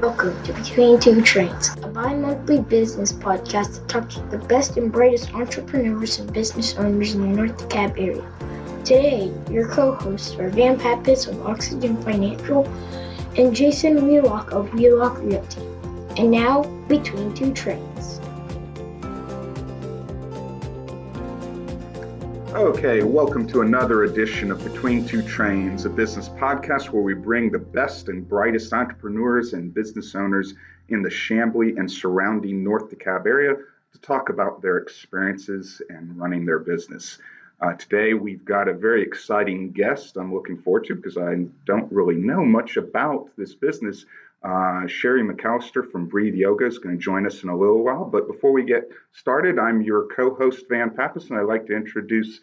Welcome to Between Two Trains, a bi-monthly business podcast that talks to the best and brightest entrepreneurs and business owners in the North DeKalb area. Today, your co-hosts are Van Pappas of Oxygen Financial and Jason Wheelock of Wheelock Realty. And now, Between Two Trains. Okay, welcome to another edition of Between Two Trains, a business podcast where we bring the best and brightest entrepreneurs and business owners in the Chamblee and surrounding North DeKalb area to talk about their experiences and running their business. Today, we've got a very exciting guest I'm looking forward to because I don't really know much about this business. Cherri McCallister from Breathe Yoga is going to join us in a little while. But before we get started, I'm your co-host, Van Pappas, and I'd like to introduce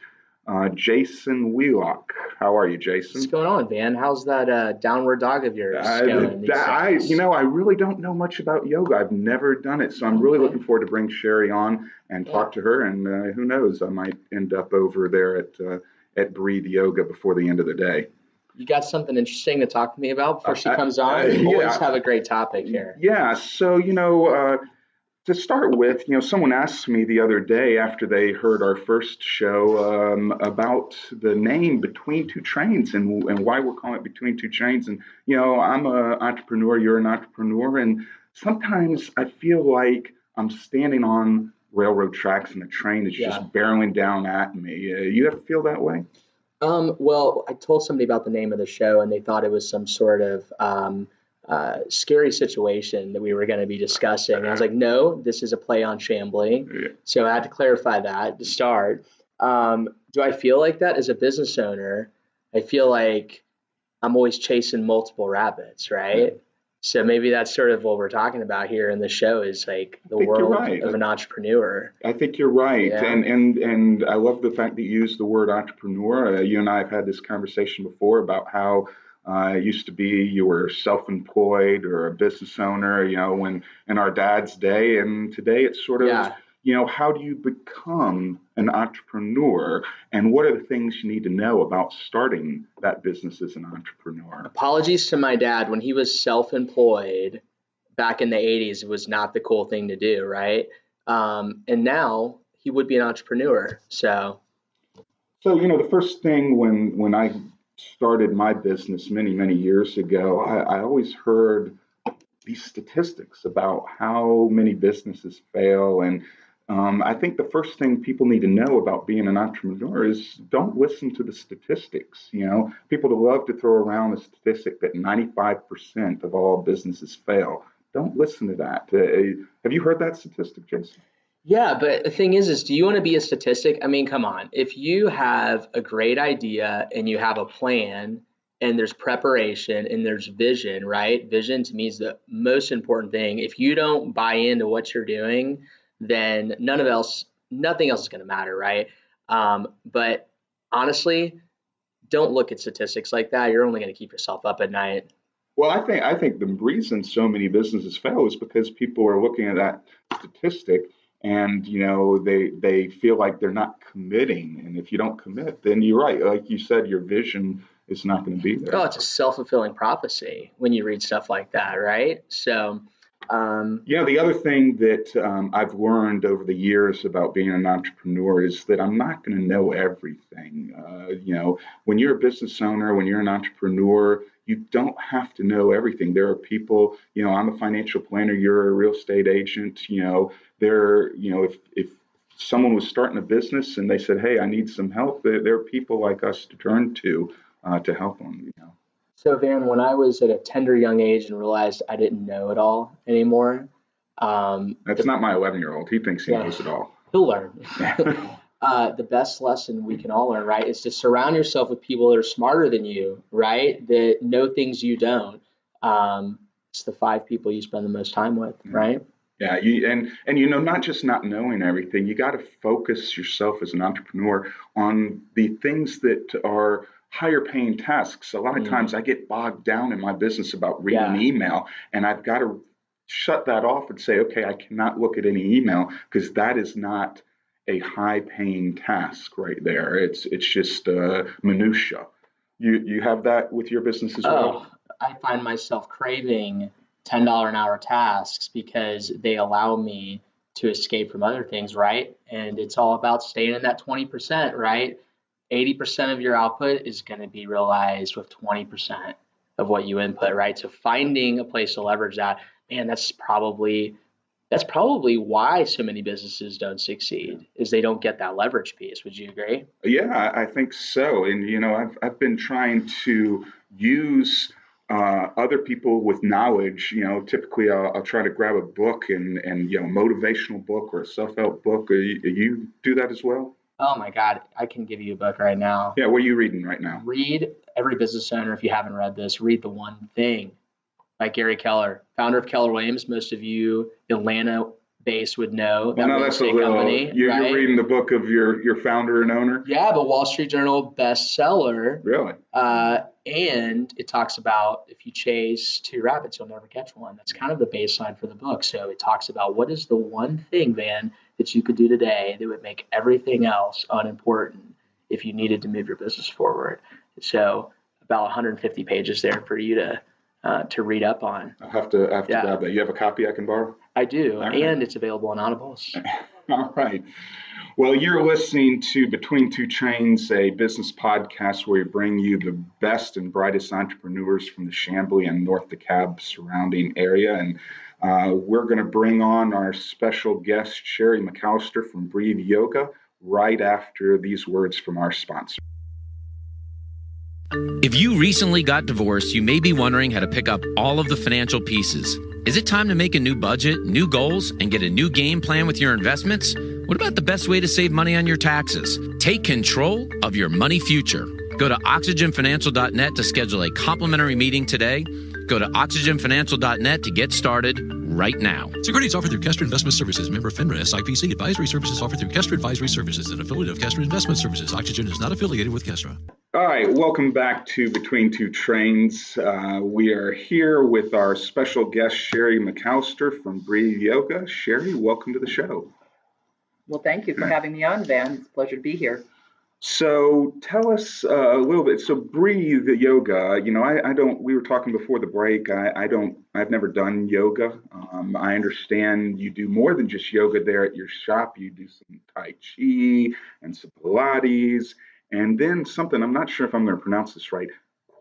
Jason Wheelock. How are you, Jason? What's going on, Van? How's that downward dog of yours going? I really don't know much about yoga. I've never done it, so I'm really looking forward to bring Cherri on and talk to her. And who knows, I might end up over there at Breathe Yoga before the end of the day. You got something interesting to talk to me about before she comes on? Always have a great topic here. Yeah, so, to start with, someone asked me the other day after they heard our first show about the name Between Two Trains and why we're calling it Between Two Trains. And, I'm an entrepreneur, you're an entrepreneur, and sometimes I feel like I'm standing on railroad tracks and the train is just barreling down at me. You ever feel that way? Well, I told somebody about the name of the show and they thought it was some sort of scary situation that we were going to be discussing. And I was like, no, this is a play on Chamblee. Yeah. So I had to clarify that to start. Do I feel like that as a business owner? I feel like I'm always chasing multiple rabbits, right? Yeah. So maybe that's sort of what we're talking about here in the show is like the world of an entrepreneur. I think you're right. Yeah. And I love the fact that you use the word entrepreneur. You and I have had this conversation before about how it used to be you were self-employed or a business owner, when in our dad's day. And today it's sort of, how do you become an entrepreneur and what are the things you need to know about starting that business as an entrepreneur? Apologies to my dad. When he was self-employed back in the 80s, it was not the cool thing to do, right? And now he would be an entrepreneur. So, the first thing when I started my business many, many years ago, I always heard these statistics about how many businesses fail. And I think the first thing people need to know about being an entrepreneur is don't listen to the statistics. People love to throw around the statistic that 95% of all businesses fail. Don't listen to that. Have you heard that statistic, Jason? Yeah, but the thing is do you want to be a statistic? I mean, come on. If you have a great idea and you have a plan and there's preparation and there's vision, right? Vision to me is the most important thing. If you don't buy into what you're doing, then nothing else is going to matter, right? But honestly, don't look at statistics like that. You're only going to keep yourself up at night. Well, I think the reason so many businesses fail is because people are looking at that statistic and, they feel like they're not committing. And if you don't commit, then you're right. Like you said, your vision is not going to be there. Oh, it's a self-fulfilling prophecy when you read stuff like that, right? So, the other thing that I've learned over the years about being an entrepreneur is that I'm not going to know everything. When you're a business owner, when you're an entrepreneur, you don't have to know everything. There are people, I'm a financial planner, you're a real estate agent, if someone was starting a business and they said, hey, I need some help, there are people like us to turn to help them, So, Van, when I was at a tender young age and realized I didn't know it all anymore. That's not my 11-year-old. He thinks he knows it all. He'll learn. The best lesson we can all learn, right, is to surround yourself with people that are smarter than you, right, that know things you don't. It's the 5 people you spend the most time with, right? Yeah, not just not knowing everything, you got to focus yourself as an entrepreneur on the things that are higher paying tasks. A lot of times I get bogged down in my business about reading email, and I've got to shut that off and say, okay, I cannot look at any email because that is not a high paying task right there. It's just minutia. You have that with your business as well? I find myself craving $10 an hour tasks because they allow me to escape from other things, right? And it's all about staying in that 20%, right? 80% of your output is going to be realized with 20% of what you input, right? So finding a place to leverage that, man, that's probably why so many businesses don't succeed, is they don't get that leverage piece. Would you agree? Yeah, I think so. And I've been trying to use other people with knowledge. Typically I'll try to grab a book and motivational book or a self-help book. You do that as well? Oh my God, I can give you a book right now. Yeah, what are you reading right now? Read, every business owner, if you haven't read this, read The One Thing by Gary Keller, founder of Keller Williams. Most of you Atlanta-based would know that real estate company. You're right? reading the book of your founder and owner? Yeah, but Wall Street Journal bestseller. Really? And it talks about if you chase two rabbits, you'll never catch one. That's kind of the baseline for the book. So it talks about what is the one thing, Van, that you could do today that would make everything else unimportant if you needed to move your business forward. So about 150 pages there for you to read up on. I'll have to grab that. You have a copy I can borrow? I do, right. And it's available on Audibles. All right. Well, you're listening to Between Two Trains, a business podcast where we bring you the best and brightest entrepreneurs from the Chamblee and North DeKalb surrounding area. And we're going to bring on our special guest, Cherri McCallister from Breathe Yoga, right after these words from our sponsor. If you recently got divorced, you may be wondering how to pick up all of the financial pieces. Is it time to make a new budget, new goals, and get a new game plan with your investments? What about the best way to save money on your taxes? Take control of your money future. Go to oxygenfinancial.net to schedule a complimentary meeting today. Go to oxygenfinancial.net to get started right now. Securities offered through Kestra Investment Services, member FINRA SIPC. Advisory services offered through Kestra Advisory Services, an affiliate of Kestra Investment Services. Oxygen is not affiliated with Kestra. All right, welcome back to Between Two Trains. We are here with our special guest, Cherri McCallister from Breathe Yoga. Cherri, welcome to the show. Well, thank you for having me on, Van. It's a pleasure to be here. So tell us a little bit. So Breathe Yoga, we were talking before the break. I've never done yoga. I understand you do more than just yoga there at your shop. You do some Tai Chi and some Pilates, and then something, I'm not sure if I'm going to pronounce this right,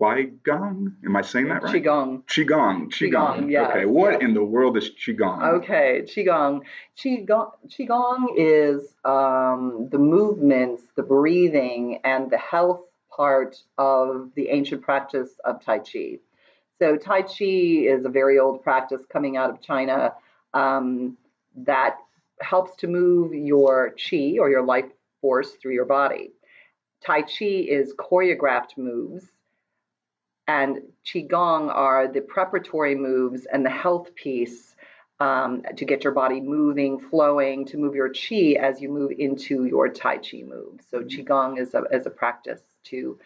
Qigong? Am I saying that right? Qigong, yes. Okay, what in the world is Qigong? Okay, Qigong. Qigong is the movements, the breathing, and the health part of the ancient practice of Tai Chi. So Tai Chi is a very old practice coming out of China that helps to move your Qi or your life force through your body. Tai Chi is choreographed moves, and Qigong are the preparatory moves and the health piece to get your body moving, flowing, to move your Qi as you move into your Tai Chi move. So Qigong is a practice to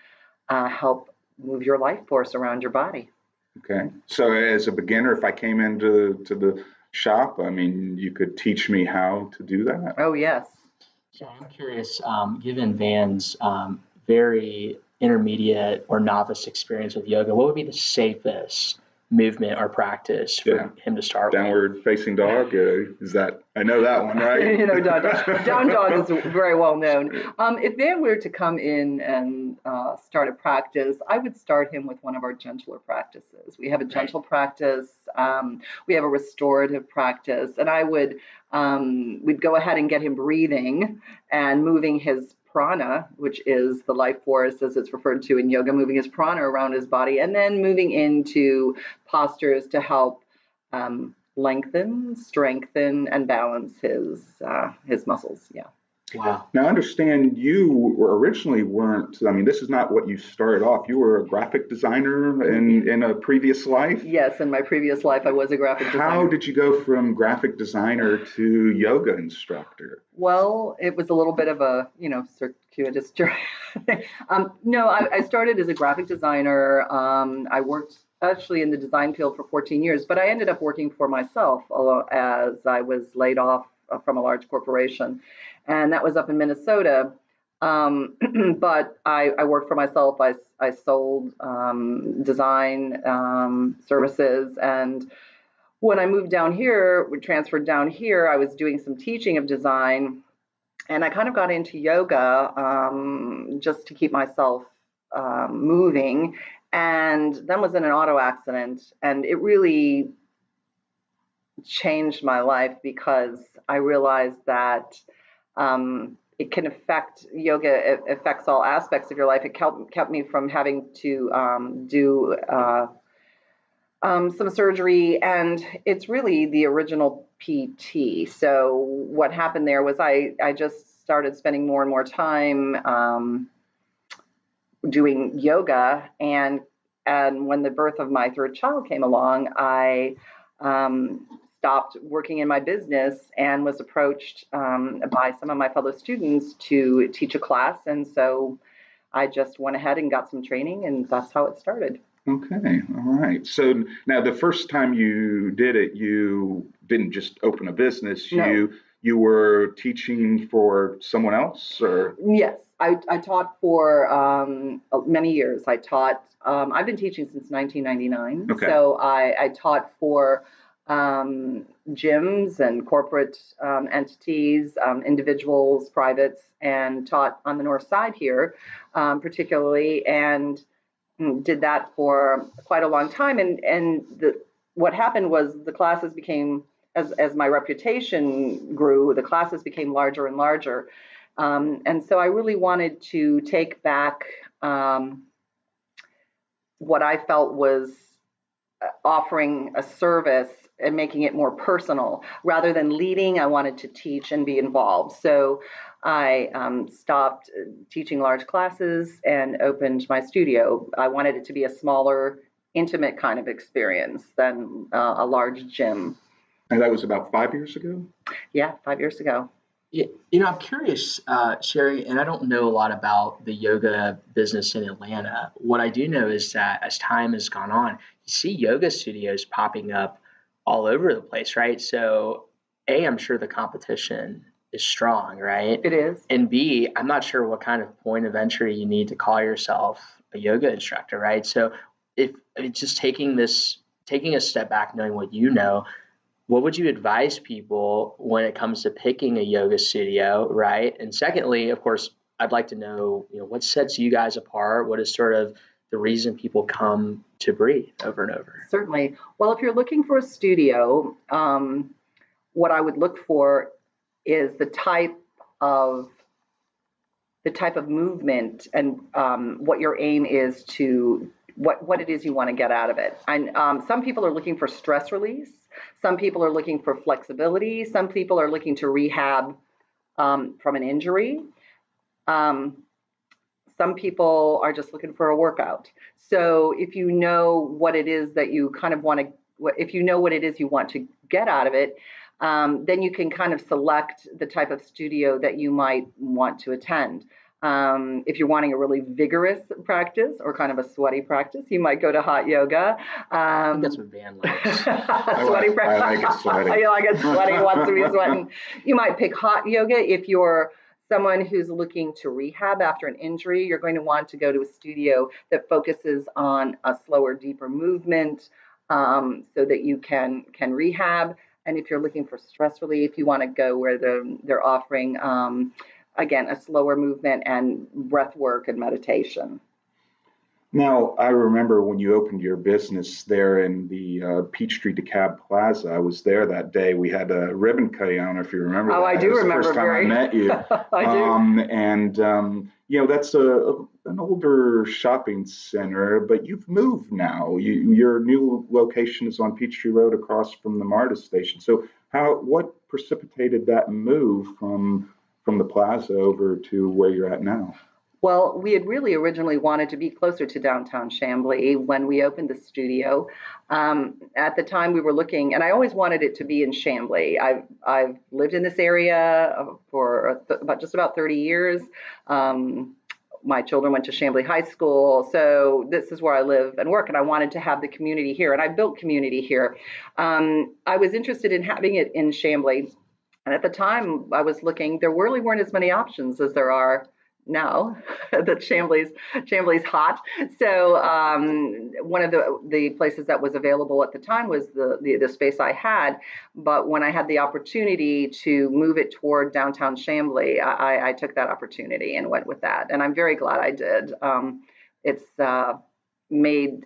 help move your life force around your body. Okay. So as a beginner, if I came into the shop, you could teach me how to do that? Oh, yes. So I'm curious, given Van's very intermediate or novice experience with yoga, what would be the safest movement or practice for him to start Downward facing dog? Is that, I know that one, right? Down dog is very well known. If Van were to come in and start a practice, I would start him with one of our gentler practices. We have a gentle practice. We have a restorative practice, and I would we'd go ahead and get him breathing and moving his prana, which is the life force as it's referred to in yoga, moving his prana around his body, and then moving into postures to help lengthen, strengthen, and balance his muscles. Yeah. Wow. Now, I understand you originally weren't, this is not what you started off. You were a graphic designer in a previous life? Yes, in my previous life, I was a graphic designer. How did you go from graphic designer to yoga instructor? Well, it was a little bit of a, circuitous journey. No, I started as a graphic designer. I worked actually in the design field for 14 years, but I ended up working for myself as I was laid off from a large corporation. And that was up in Minnesota. But I worked for myself. I sold design services, and when I moved down here, we transferred down here, I was doing some teaching of design, and I kind of got into yoga just to keep myself moving, and then was in an auto accident, and it really changed my life because I realized that it can affect yoga. It affects all aspects of your life. It kept me from having to do some surgery, and it's really the original PT. So what happened there was I just started spending more and more time doing yoga, and when the birth of my third child came along, I stopped working in my business and was approached by some of my fellow students to teach a class. And so I just went ahead and got some training, and that's how it started. Okay, all right. So now the first time you did it, you didn't just open a business. No. You were teaching for someone else, or? Yes, I taught for many years. I taught. I've been teaching since 1999. Okay. So I taught for gyms and corporate entities, individuals, privates, and taught on the north side here, particularly, and did that for quite a long time. And what happened was the classes became, as my reputation grew, the classes became larger and larger. And so I really wanted to take back what I felt was offering a service and making it more personal. Rather than leading, I wanted to teach and be involved. So I stopped teaching large classes and opened my studio. I wanted it to be a smaller, intimate kind of experience than a large gym. And that was about 5 years ago? Yeah, 5 years ago. I'm curious, Cherri, and I don't know a lot about the yoga business in Atlanta. What I do know is that as time has gone on, you see yoga studios popping up all over the place, right? So, A, I'm sure the competition is strong, right? It is. And B, I'm not sure what kind of point of entry you need to call yourself a yoga instructor, right? So, if just taking a step back, knowing what you know, what would you advise people when it comes to picking a yoga studio, right? And secondly, of course, I'd like to know, what sets you guys apart? What is sort of the reason people come to Breathe over and over? Certainly. Well, if you're looking for a studio, what I would look for is the type of movement and what your aim is to what it is you want to get out of it. And some people are looking for stress release. Some people are looking for flexibility. Some people are looking to rehab from an injury. Some people are just looking for a workout. So if you know what it is that you kind of want to, if you know what it is you want to get out of it, then you can kind of select the type of studio that you might want to attend. If you're wanting a really vigorous practice or kind of a sweaty practice, you might go to hot yoga. I think that's what Van likes. Sweaty practice. I like it sweaty. You like it sweaty, wants to be sweating. You might pick hot yoga. If you're someone who's looking to rehab after an injury, you're going to want to go to a studio that focuses on a slower, deeper movement so that you can rehab. And if you're looking for stress relief, you want to go where they're offering again, a slower movement and breath work and meditation. Now, I remember when you opened your business there in the Peachtree DeKalb Plaza. I was there that day. We had a ribbon cutting. I don't know if you remember. Oh, that. I do remember. The first time I met you. I do. That's an older shopping center, but you've moved now. Your new location is on Peachtree Road across from the Marta station. So, what precipitated that move from the plaza over to where you're at now? Well, we had really originally wanted to be closer to downtown Chamblee when we opened the studio. At the time we were looking, and I always wanted it to be in Chamblee. I've lived in this area for just about 30 years. My children went to Chamblee High School, so this is where I live and work, and I wanted to have the community here, and I built community here. I was interested in having it in Chamblee. And at the time I was looking, there really weren't as many options as there are now that Chamblee's hot. So one of the places that was available at the time was the space I had. But when I had the opportunity to move it toward downtown Chamblee, I took that opportunity and went with that. And I'm very glad I did. It's made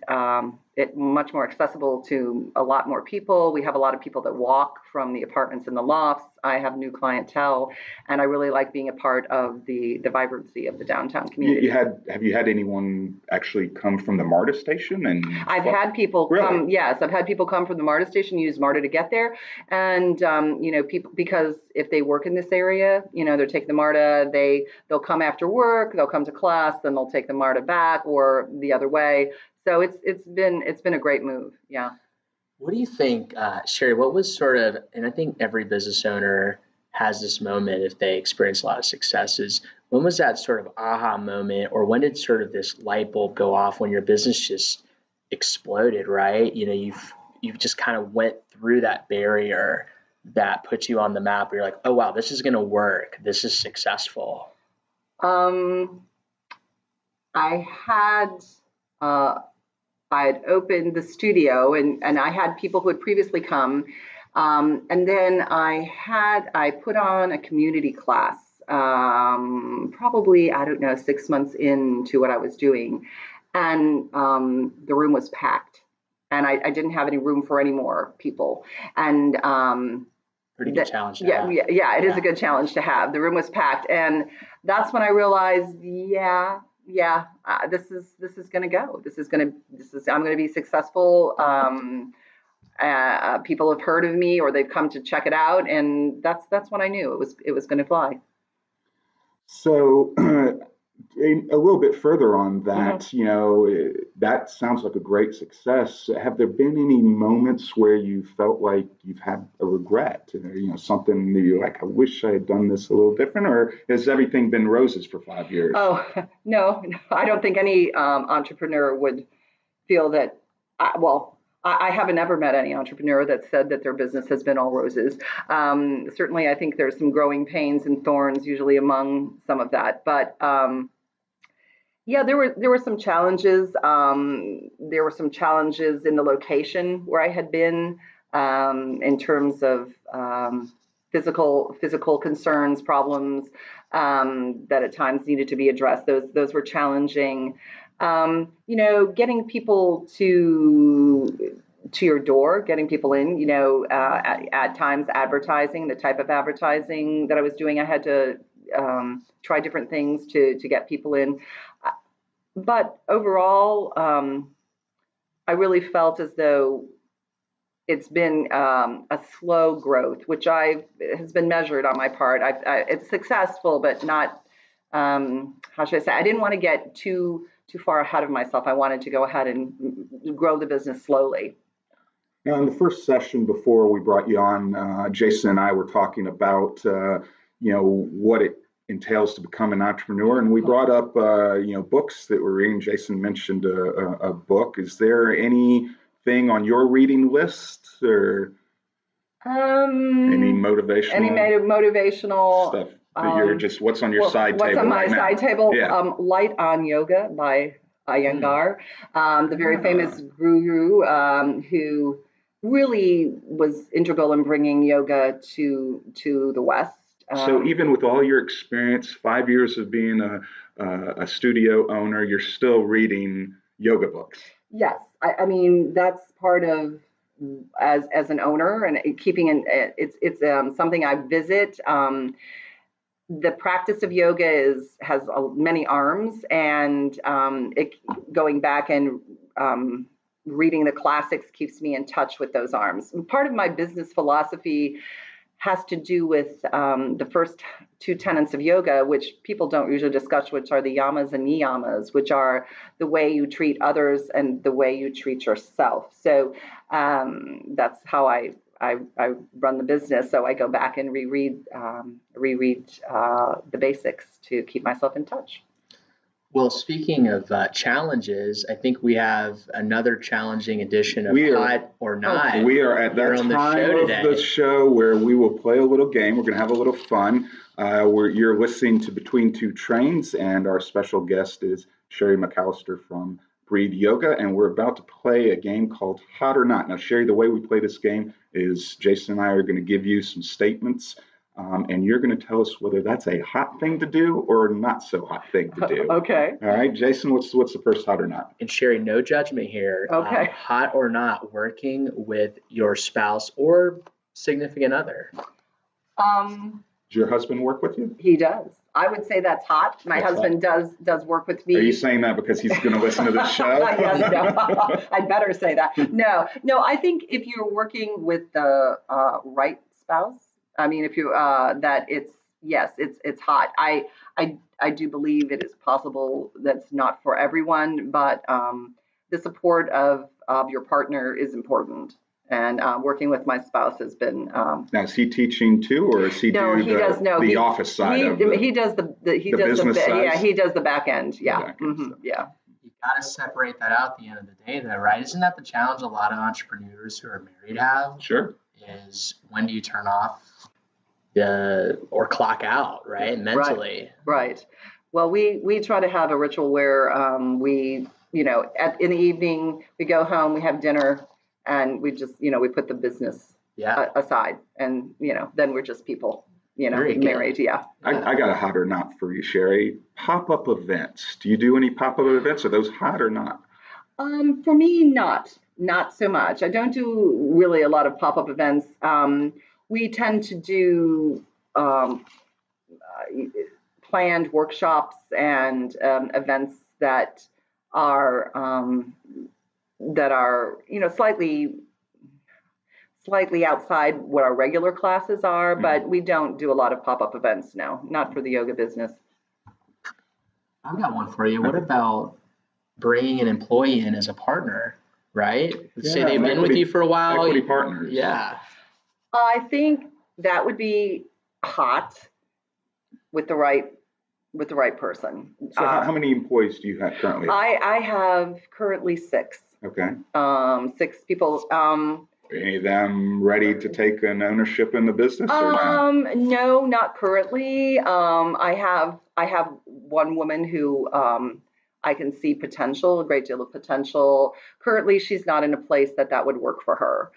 it much more accessible to a lot more people. We have a lot of people that walk from the apartments and the lofts. I have new clientele, and I really like being a part of the vibrancy of the downtown community. Have you had anyone actually come from the Marta station? And I've had people come. Yes, I've had people come from the Marta station, use Marta to get there, and people, because if they work in this area, they're taking the Marta. They'll come after work. They'll come to class, then they'll take the Marta back, or the other way. So it's been a great move. Yeah. What do you think, Cherri, what was sort of, and I think every business owner has this moment if they experience a lot of successes, when was that sort of aha moment, or when did sort of this light bulb go off when your business just exploded, right? You've just kind of went through that barrier that puts you on the map where you're like, oh, wow, this is going to work. This is successful. I had opened the studio and I had people who had previously come. And then I put on a community class, probably, 6 months into what I was doing. And the room was packed and I didn't have any room for any more people. And pretty good challenge to have. Yeah, it is a good challenge to have. The room was packed. And that's when I realized, this is going to go. I'm going to be successful. People have heard of me or they've come to check it out. And that's when I knew it was going to fly. So a little bit further on that, that sounds like a great success. Have there been any moments where you felt like you've had a regret, something that you're like, I wish I had done this a little different, or has everything been roses for 5 years? Oh, no, I don't think any entrepreneur would feel that, I haven't ever met any entrepreneur that said that their business has been all roses. Certainly, I think there's some growing pains and thorns usually among some of that. But there were some challenges. There were some challenges in the location where I had been in terms of physical concerns, problems that at times needed to be addressed. Those were challenging. Getting people to your door, getting people in, at times advertising, the type of advertising that I was doing, I had to try different things to get people in. But overall, I really felt as though it's been a slow growth, which has been measured on my part. It's successful, but not, how should I say, I didn't want to get too far ahead of myself. I wanted to go ahead and grow the business slowly. Now, in the first session before we brought you on, Jason and I were talking about, what it entails to become an entrepreneur, and we brought up, books that we're reading. Jason mentioned a book. Is there anything on your reading list, or any motivational stuff? You're just, what's on your side table? What's on my side table? Yeah. Light on Yoga by Iyengar, the very famous guru who really was integral in bringing yoga to the West. So even with all your experience, 5 years of being a studio owner, you're still reading yoga books. Yes, I mean that's part of as an owner and keeping it's something I visit. The practice of yoga has many arms, and going back and reading the classics keeps me in touch with those arms. And part of my business philosophy has to do with the first two tenets of yoga, which people don't usually discuss, which are the yamas and niyamas, which are the way you treat others and the way you treat yourself. So that's how I run the business. So I go back and reread the basics to keep myself in touch. Well, speaking of challenges, I think we have another challenging edition of Hot or Not. We are at that time of the show where we will play a little game. We're going to have a little fun. You're listening to Between Two Trains, and our special guest is Cherri McCallister from Breathe Yoga, and we're about to play a game called Hot or Not. Now, Cherri, the way we play this game is Jason and I are going to give you some statements, and you're going to tell us whether that's a hot thing to do or not so hot thing to do. Okay. All right, Jason, what's the first hot or not? And Cherri, no judgment here. Okay. Hot or not, working with your spouse or significant other. Does your husband work with you? He does. I would say that's hot. My That's husband does work with me. Are you saying that because he's going to listen to this show? Yes, no. I'd better say that. No. I think if you're working with the right spouse, I mean, if you that it's hot. I do believe it is possible that's not for everyone, but the support of your partner is important. And working with my spouse has been. Now, is he teaching too, or is he the office side of it? He does the business side? Yeah, he does the back end. Yeah, yeah. You got to separate that out at the end of the day, though, right? Isn't that the challenge a lot of entrepreneurs who are married have? Sure. Is when do you turn off or clock out, right? Mentally. Right. Well, we try to have a ritual where we, in the evening we go home, we have dinner. And we just, we put the business aside, and then we're just people, married. Yeah. I got a hot or not for you, Cherri. Pop-up events. Do you do any pop-up events? Are those hot or not? For me, not so much. I don't do really a lot of pop-up events. We tend to do planned workshops and events that are slightly outside what our regular classes are, but we don't do a lot of pop-up events. No, not for the yoga business. I've got one for you. What about bringing an employee in as a partner, right? Let's say they've been with you for a while. Equity partners. Yeah. I think that would be hot with the right person. So how many employees do you have currently? I have currently 6. Okay. 6 people. Are any of them ready to take an ownership in the business or not? No, not currently. I have one woman who I can see a great deal of potential. Currently, she's not in a place that would work for her.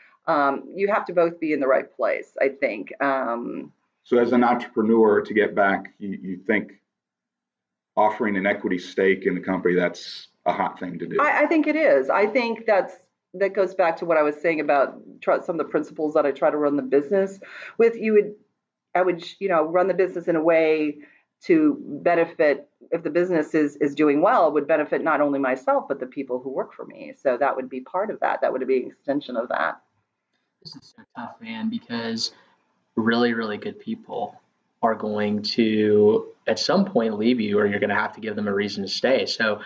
You have to both be in the right place, I think. So as an entrepreneur, to get back, you think offering an equity stake in the company, that's a hot thing to do? I think it is. I think that goes back to what I was saying about some of the principles that I try to run the business with. I would run the business in a way to benefit, if the business is doing well, it would benefit not only myself, but the people who work for me. So that would be part of that. That would be an extension of that. This is so tough, man, because really, really good people are going to, at some point, leave you, or you're going to have to give them a reason to stay. So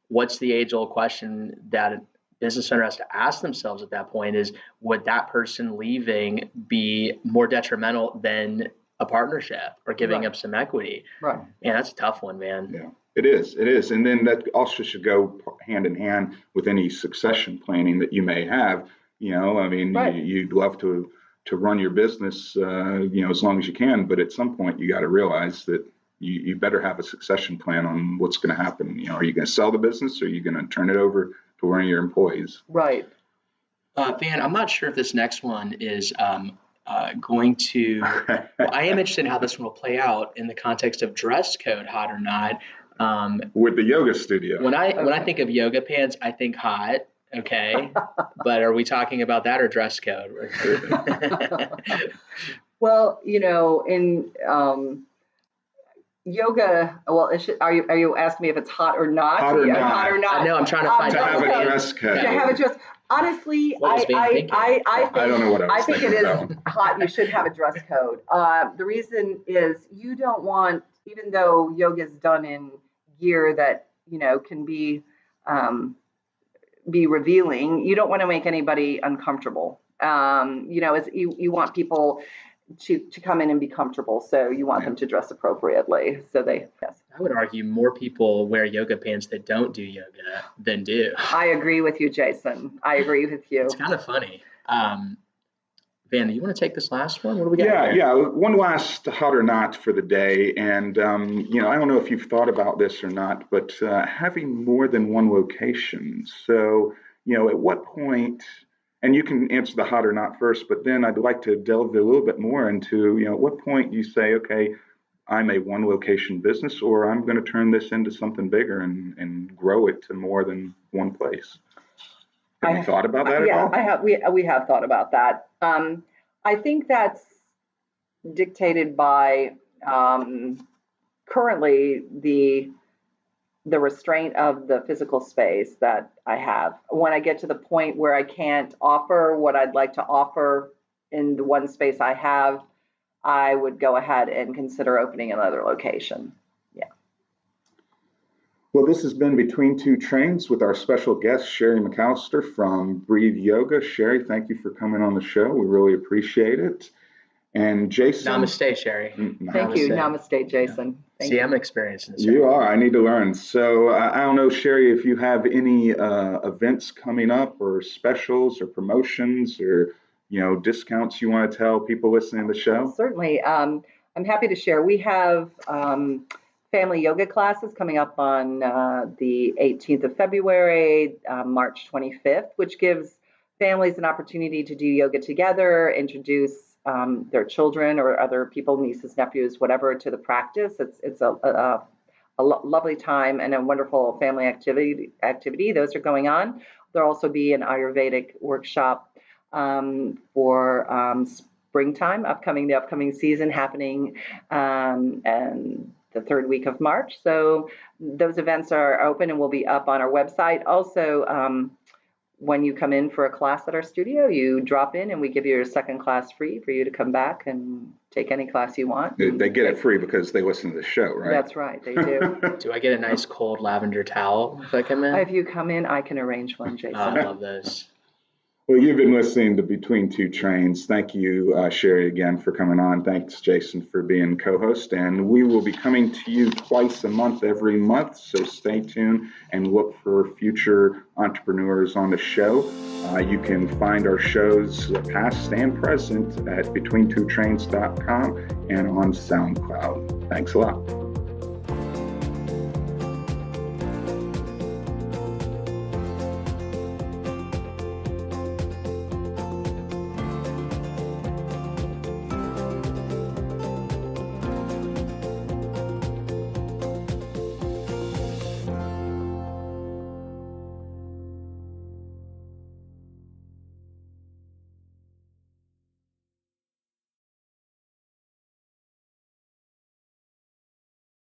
what's the age-old question that a business owner has to ask themselves at that point is, would that person leaving be more detrimental than a partnership or giving up some equity? Right. Yeah, that's a tough one, man. Yeah, it is. And then that also should go hand in hand with any succession planning that you may have. You'd love to run your business, as long as you can, but at some point you got to realize that you better have a succession plan on what's going to happen. Are you going to sell the business, or are you going to turn it over to one of your employees? Right. Van, I'm not sure if this next one is going to. Well, I am interested in how this one will play out in the context of dress code, hot or not. With the yoga studio. When I think of yoga pants, I think hot. Okay, but are we talking about that or dress code? Well, in yoga, are you asking me if it's hot or not? Hot or not. Hot or not. No, I'm trying to find to out. have a dress code. To have a dress. Honestly, I think I don't know what I think it is hot. You should have a dress code. The reason is you don't want, even though yoga is done in gear that can be revealing, you don't want to make anybody uncomfortable. You want people to come in and be comfortable, so you want them to dress appropriately. So yes. I would argue more people wear yoga pants that don't do yoga than do. I agree with you, Jason. I agree with you. It's kind of funny. Van, do you want to take this last one? What do we got? Yeah. One last hot or not for the day. And, I don't know if you've thought about this or not, but having more than one location. So, at what point, and you can answer the hot or not first, but then I'd like to delve a little bit more into, at what point you say, okay, I'm a one location business, or I'm going to turn this into something bigger and grow it to more than one place. Have you thought about that at all? I have. We have thought about that. I think that's dictated by currently the restraint of the physical space that I have. When I get to the point where I can't offer what I'd like to offer in the one space I have, I would go ahead and consider opening another location. Yeah. Well, this has been Between Two Trains with our special guest, Cherri McCallister from Breathe Yoga. Cherri, thank you for coming on the show. We really appreciate it. And Jason. Namaste, Cherri. Thank you. Namaste, Jason. Thank you. I'm experiencing this. You are. I need to learn. So I don't know, Cherri, if you have any events coming up or specials or promotions or discounts you want to tell people listening to the show? Certainly. I'm happy to share. We have family yoga classes coming up on the 18th of February, March 25th, which gives families an opportunity to do yoga together, introduce their children or other people, nieces, nephews, whatever, to the practice. It's a lovely time and a wonderful family activity. Those are going on. There'll also be an Ayurvedic workshop for springtime, the upcoming season happening and the third week of March. So those events are open and will be up on our website. Also, when you come in for a class at our studio, you drop in and we give you your second class free for you to come back and take any class you want. They get it free because they listen to the show, right? That's right, they do. Do I get a nice cold lavender towel if I come in? If you come in, I can arrange one, Jason. Oh, I love those. Well, you've been listening to Between Two Trains. Thank you, Cherri, again for coming on. Thanks, Jason, for being co-host. And we will be coming to you twice a month, every month. So stay tuned and look for future entrepreneurs on the show. You can find our shows past and present at betweentwotrains.com and on SoundCloud. Thanks a lot.